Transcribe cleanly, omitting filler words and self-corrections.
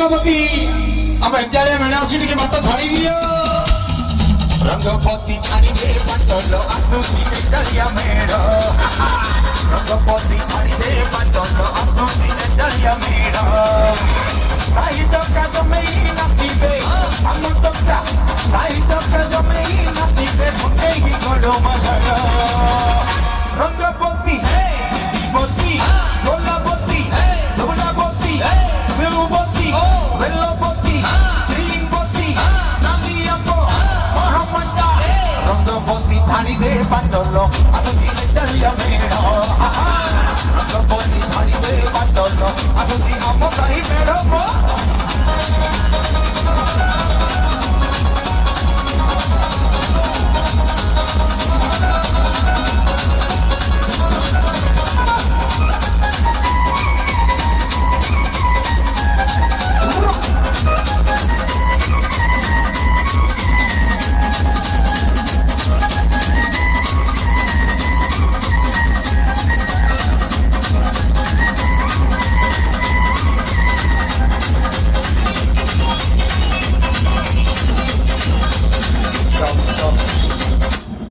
ରଙ୍ଗପତି ଆମ ଏଜାଳିଆ ମେଳା ଅଛି ଟିକେ ବାଟ ଛାଡ଼ି ଦିଅ ରଙ୍ଗପତି ଛାଡ଼ିଦେ ବାଟଲ ଆସୁଛି ଏଜାଳିଆ ମେଳ ରଙ୍ଗପତି ଛାଡ଼ିଦେ ବାଟଲ ଆସୁଛି ଏଜାଳିଆ ମେଳ ସାହି ଟଙ୍କା ଜମେଇ ନାଚିବେ ଆମ ଟଙ୍କା ସାହି ଟଙ୍କା ଜମେଇ ନାଚିବେ ଭକେଇ ଗୋଡ଼ ମାଝର ରଙ୍ଗପତି ପତି ଗୋଲାପତି ଧୁଲାପତି ବିରୁପତି ବେଲପତି ଶ୍ରୀପତି ନାଦିଆପ ମହାମଣ୍ଡା ରଙ୍ଗପତି ଛାଡ଼ିଦେ ବାଟଲ ଆସୁଛି ଏଜାଳିଆ ମେଳ ରଙ୍ଗପତି ଛାଡ଼ିଦେ ବାଟଲ ଆସୁଛି ଆମ ସାହି ମେଳ